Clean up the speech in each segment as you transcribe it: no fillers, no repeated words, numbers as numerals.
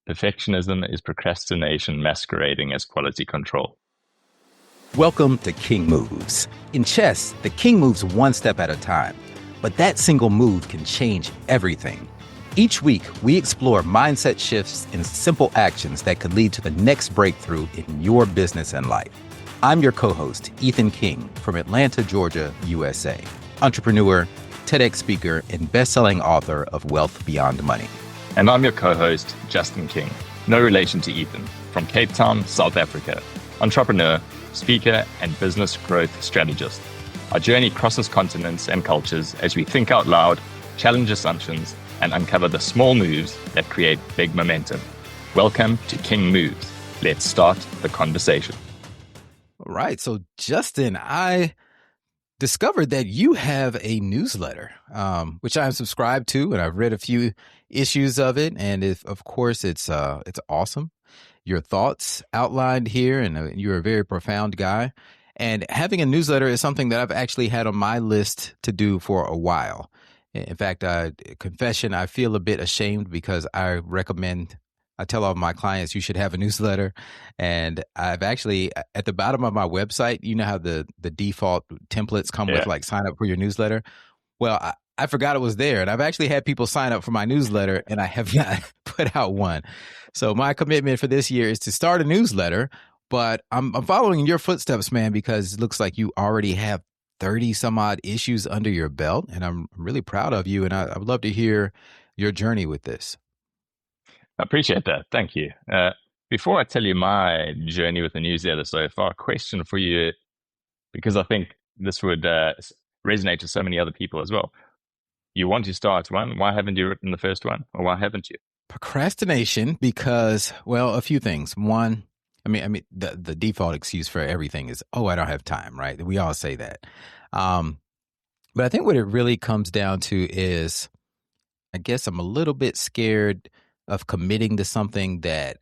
Perfectionism is procrastination masquerading as quality control. Welcome to King Moves. In chess, the king moves one step at a time, but that single move can change everything. Each week, we explore mindset shifts and simple actions that could lead to the next breakthrough in your business and life. I'm your co-host, Ethan King, from Atlanta, Georgia, USA. Entrepreneur, TEDx speaker, and best-selling author of Wealth Beyond Money. And I'm your co-host, Justin King, no relation to Ethan, from Cape Town, South Africa, entrepreneur, speaker, and business growth strategist. Our journey crosses continents and cultures as we think out loud, challenge assumptions, and uncover the small moves that create big momentum. Welcome to King Moves. Let's start the conversation. All right. So, Justin, I discovered that you have a newsletter, which I'm subscribed to, and I've read a few issues of it. And of course, it's awesome. Your thoughts outlined here, and you're a very profound guy. And having a newsletter is something that I've actually had on my list to do for a while. In fact, confession, I feel a bit ashamed because I tell all my clients you should have a newsletter. And I've actually, at the bottom of my website, you know how the default templates come with like sign up for your newsletter. Well, I forgot it was there. And I've actually had people sign up for my newsletter and I have not put out one. So my commitment for this year is to start a newsletter, but I'm following in your footsteps, man, because it looks like you already have 30 some odd issues under your belt. And I'm really proud of you. And I would love to hear your journey with this. I appreciate that. Thank you. Before I tell you my journey with the newsletter so far, a question for you, because I think this would resonate to so many other people as well. You want to start one. Why haven't you written the first one? Or why haven't you? Procrastination because, well, a few things. One, the default excuse for everything is, oh, I don't have time, right? We all say that. But I think what it really comes down to is, I guess I'm a little bit scared of committing to something that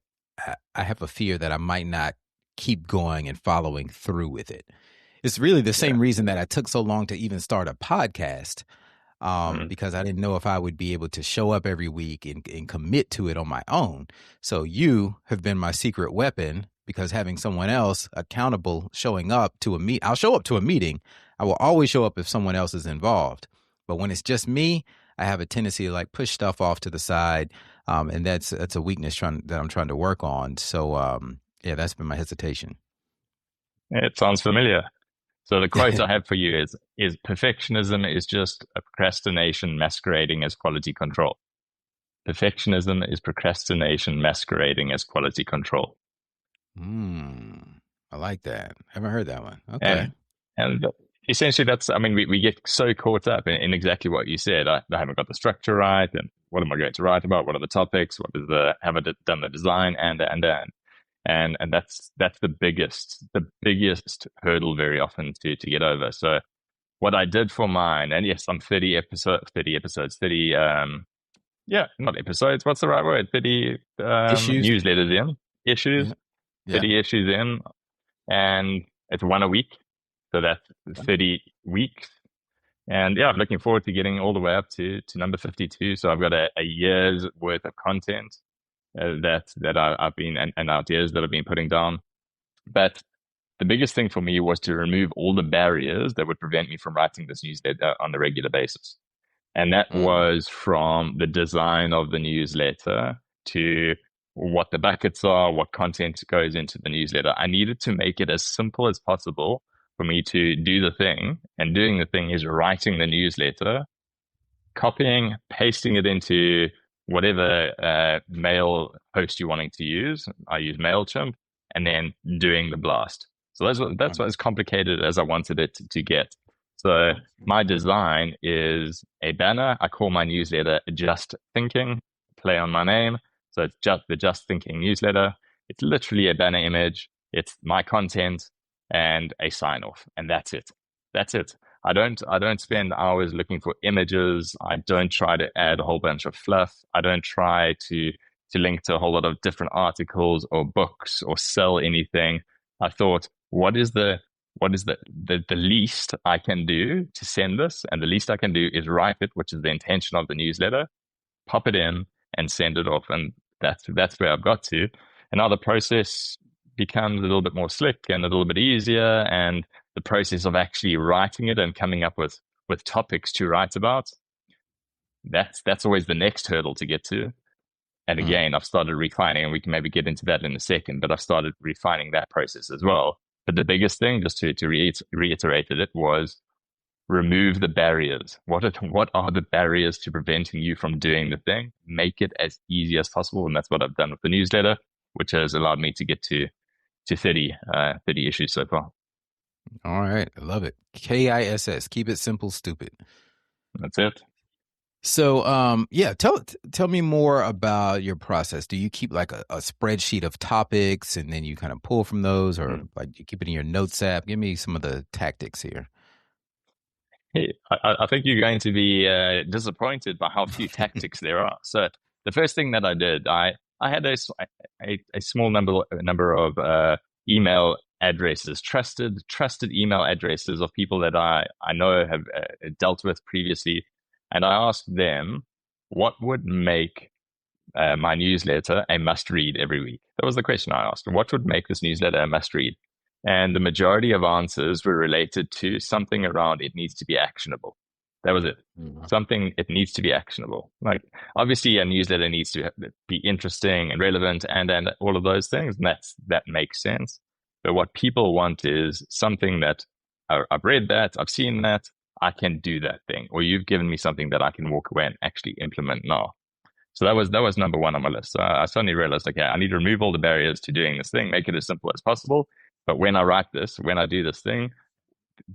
I have a fear that I might not keep going and following through with it. It's really the same reason that I took so long to even start a podcast, because I didn't know if I would be able to show up every week and commit to it on my own. So you have been my secret weapon, because having someone else accountable showing up to a meet, I'll show up to a meeting. I will always show up if someone else is involved. But when it's just me, I have a tendency to like push stuff off to the side. And that's a weakness that I'm trying to work on. So, that's been my hesitation. It sounds familiar. So the quote I have for you is perfectionism is just a procrastination masquerading as quality control. Perfectionism is procrastination masquerading as quality control. I like that. Haven't heard that one. Okay. And essentially we get so caught up in exactly what you said. I haven't got the structure right, and what am I going to write about? What are the topics? Have I done the design? And that's the biggest hurdle very often to get over. So what I did for mine, and yes, I'm 30 episodes, not episodes, what's the right word? 30 Issues. newsletters in, issues, Yeah. 30 issues in, and it's one a week. So that's 30 weeks. And I'm looking forward to getting all the way up to number 52. So I've got a year's worth of content that I've been, and ideas that I've been putting down. But the biggest thing for me was to remove all the barriers that would prevent me from writing this newsletter on a regular basis. And that was from the design of the newsletter to what the buckets are, what content goes into the newsletter. I needed to make it as simple as possible for me to do the thing. And doing the thing is writing the newsletter, copying, pasting it into whatever mail host you're wanting to use. I use MailChimp, and then doing the blast. So that's what as complicated as I wanted it to get. So my design is a banner. I call my newsletter Just Thinking, play on my name. So it's just the Just Thinking newsletter. It's literally a banner image. It's my content and a sign off, and that's it. That's it. I don't spend hours looking for images. I don't try to add a whole bunch of fluff. I don't try to link to a whole lot of different articles or books or sell anything. I thought, what is the least I can do to send this? And the least I can do is write it, which is the intention of the newsletter, pop it in and send it off. And that's where I've got to. And now the process becomes a little bit more slick and a little bit easier. And the process of actually writing it and coming up with topics to write about, that's always the next hurdle to get to. And Mm. again, I've started refining, and we can maybe get into that in a second, but I've started refining that process as well. But the biggest thing, just to reiterate it, was remove the barriers. What are the barriers to preventing you from doing the thing? Make it as easy as possible. And that's what I've done with the newsletter, which has allowed me to get to 30 issues so far. All right. I love it. KISS. Keep it simple, stupid. That's it. So, yeah, tell me more about your process. Do you keep like a spreadsheet of topics and then you kind of pull from those, or Mm. like you keep it in your notes app? Give me some of the tactics here. Hey, I think you're going to be disappointed by how few tactics there are. So the first thing that I did, I had a small number of email addresses, trusted email addresses of people that I know have dealt with previously, and I asked them what would make my newsletter a must read every week. That was the question I asked. What would make this newsletter a must read? And the majority of answers were related to something around it needs to be actionable. That was it. Mhm. Something, it needs to be actionable. Like, obviously, a newsletter needs to be interesting and relevant and all of those things. And that makes sense. But what people want is something that I've read that, I've seen that, I can do that thing. Or you've given me something that I can walk away and actually implement now. So that was number one on my list. So I suddenly realized, okay, I need to remove all the barriers to doing this thing, make it as simple as possible. But when I write this, when I do this thing,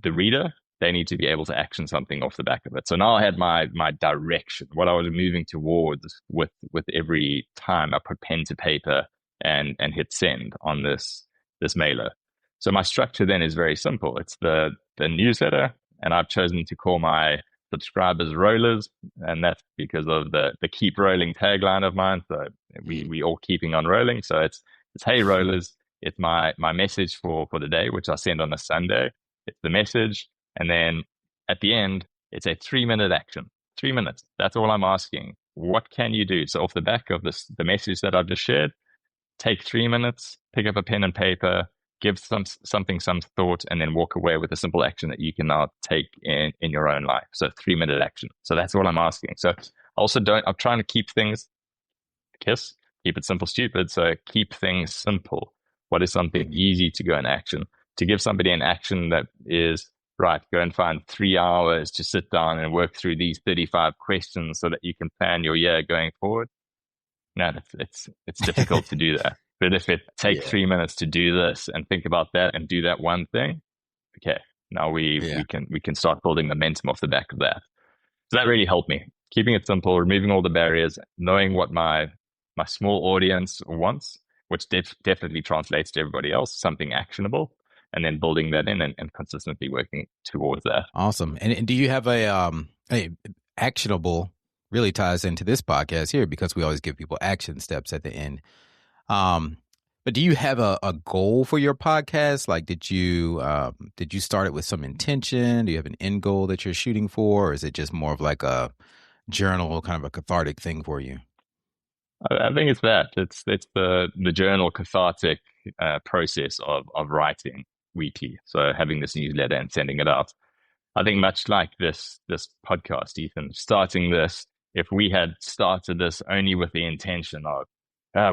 the reader, they need to be able to action something off the back of it. So now I had my direction, what I was moving towards with every time I put pen to paper and hit send on this mailer. So my structure then is very simple. It's the newsletter, and I've chosen to call my subscribers rollers, and that's because of the keep rolling tagline of mine. So we all keeping on rolling. So it's hey rollers. It's my message for the day, which I send on a Sunday. It's the message, and then at the end, it's a 3 minute action. 3 minutes. That's all I'm asking. What can you do? So off the back of the message that I've just shared, take 3 minutes, pick up a pen and paper, give something some thought, and then walk away with a simple action that you can now take in your own life. So 3 minute action. So that's all I'm asking. So also I'm trying to keep things KISS, keep it simple, stupid. So keep things simple. What is something easy to go in action? To give somebody an action that is right, go and find 3 hours to sit down and work through these 35 questions so that you can plan your year going forward. No, it's difficult to do that. But if it take Yeah. 3 minutes to do this and think about that and do that one thing, okay, now Yeah. we can start building momentum off the back of that. So that really helped me. Keeping it simple, removing all the barriers, knowing what my small audience wants, which definitely translates to everybody else, something actionable, and then building that in and consistently working towards that. Awesome. And do you have a actionable, really ties into this podcast here because we always give people action steps at the end. Um, but do you have a goal for your podcast? Like, did you start it with some intention? Do you have an end goal that you're shooting for, or is it just more of like a journal, kind of a cathartic thing for you? I think it's that. It's the journal cathartic process of writing weekly. So having this newsletter and sending it out. I think much like this podcast, Ethan, starting this, if we had started this only with the intention of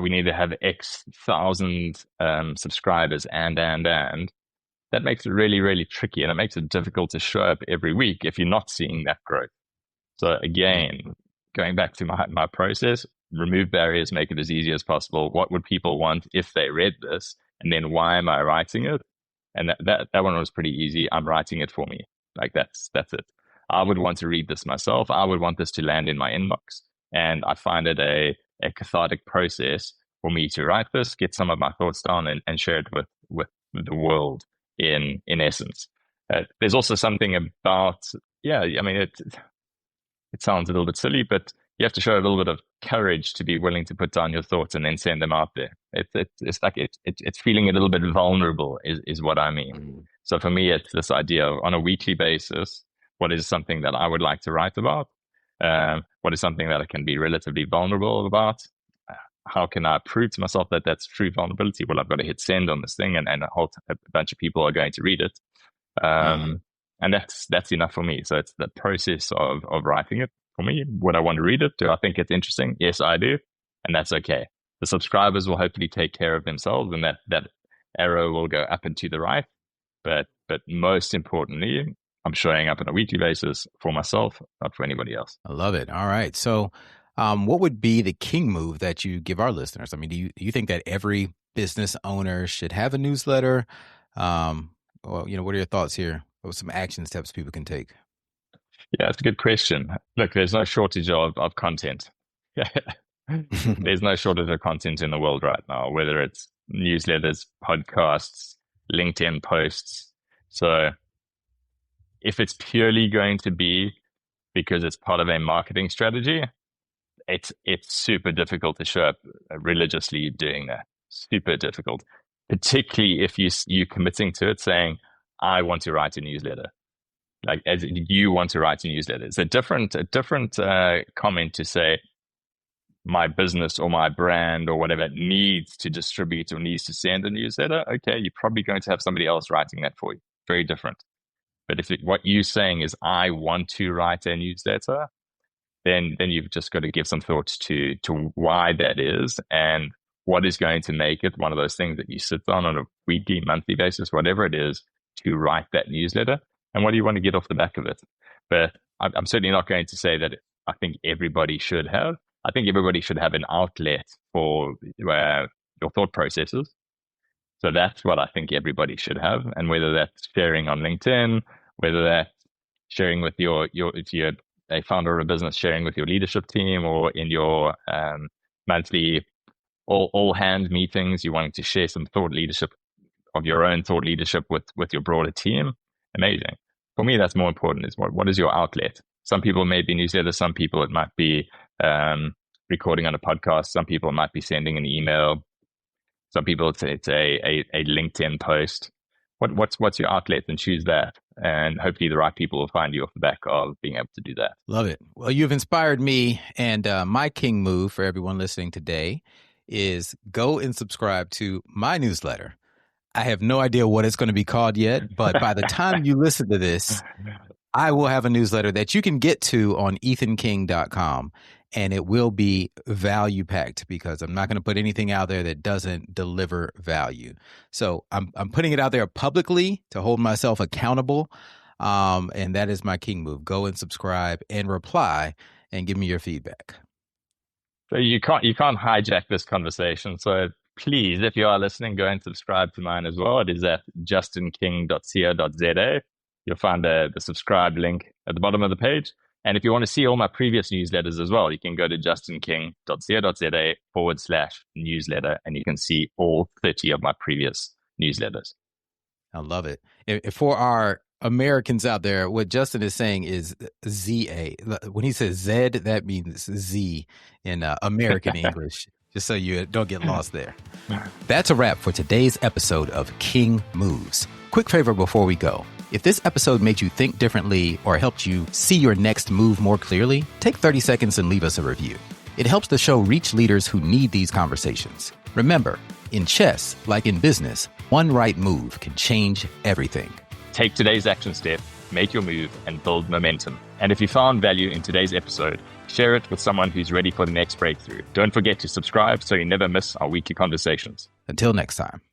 we need to have X thousand subscribers and that makes it really, really tricky, and it makes it difficult to show up every week if you're not seeing that growth. So again, going back to my process, remove barriers, make it as easy as possible. What would people want if they read this? And then why am I writing it? And that one was pretty easy. I'm writing it for me. Like that's it. I would want to read this myself. I would want this to land in my inbox. And I find it a cathartic process for me to write this, get some of my thoughts down and share it with the world in essence. There's also something about, yeah, I mean, it sounds a little bit silly, but you have to show a little bit of courage to be willing to put down your thoughts and then send them out there. It's like it's feeling a little bit vulnerable is what I mean. Mm. So for me, it's this idea of on a weekly basis, what is something that I would like to write about? What is something that I can be relatively vulnerable about? how can I prove to myself that that's true vulnerability? Well, I've got to hit send on this thing, and a bunch of people are going to read it. Mm, And that's enough for me. So it's the process of writing it for me. Would I want to read it? Do I think it's interesting? Yes, I do, and that's okay. The subscribers will hopefully take care of themselves, and that arrow will go up and to the right. But most importantly, I'm showing up on a weekly basis for myself, not for anybody else. I love it. All right. So, what would be the king move that you give our listeners? I mean, do you think that every business owner should have a newsletter? Well, what are your thoughts here? What are some action steps people can take? Yeah, it's a good question. Look, there's no shortage of content. There's no shortage of content in the world right now, whether it's newsletters, podcasts, LinkedIn posts. So if it's purely going to be because it's part of a marketing strategy, it's super difficult to show up religiously doing that. Super difficult, particularly if you committing to it, saying, "I want to write a newsletter." Like as you want to write a newsletter. It's a different comment to say my business or my brand or whatever needs to distribute or needs to send a newsletter. Okay, you're probably going to have somebody else writing that for you. Very different. But if what you're saying is I want to write a newsletter, then you've just got to give some thought to why that is and what is going to make it one of those things that you sit on a weekly, monthly basis, whatever it is, to write that newsletter. And what do you want to get off the back of it? But I'm certainly not going to say that I think everybody should have. I think everybody should have an outlet for your thought processes. So that's what I think everybody should have. And whether that's sharing on LinkedIn, whether that's sharing with if you're a founder of a business, sharing with your leadership team, or in your monthly all hand meetings, you're wanting to share some thought leadership of your own thought leadership with your broader team. Amazing. For me, that's more important is what is your outlet? Some people may be newsletters. Some people, it might be recording on a podcast. Some people might be sending an email. Some people, it's a LinkedIn post. What's your outlet, and choose that. And hopefully the right people will find you off the back of being able to do that. Love it. Well, you've inspired me. And my king move for everyone listening today is go and subscribe to my newsletter. I have no idea what it's going to be called yet, but by the time you listen to this, I will have a newsletter that you can get to on ethanking.com, and it will be value packed because I'm not going to put anything out there that doesn't deliver value. So I'm putting it out there publicly to hold myself accountable. And that is my king move. Go and subscribe and reply and give me your feedback. So you can't hijack this conversation. So please, if you are listening, go and subscribe to mine as well. It is at justinking.co.za. You'll find the subscribe link at the bottom of the page. And if you want to see all my previous newsletters as well, you can go to justinking.co.za/newsletter, and you can see all 30 of my previous newsletters. I love it. For our Americans out there, what Justin is saying is ZA. When he says Z, that means Z in American English, just so you don't get lost there. That's a wrap for today's episode of King Moves. Quick favor before we go. If this episode made you think differently or helped you see your next move more clearly, take 30 seconds and leave us a review. It helps the show reach leaders who need these conversations. Remember, in chess, like in business, one right move can change everything. Take today's action step, make your move, and build momentum. And if you found value in today's episode, share it with someone who's ready for the next breakthrough. Don't forget to subscribe so you never miss our weekly conversations. Until next time.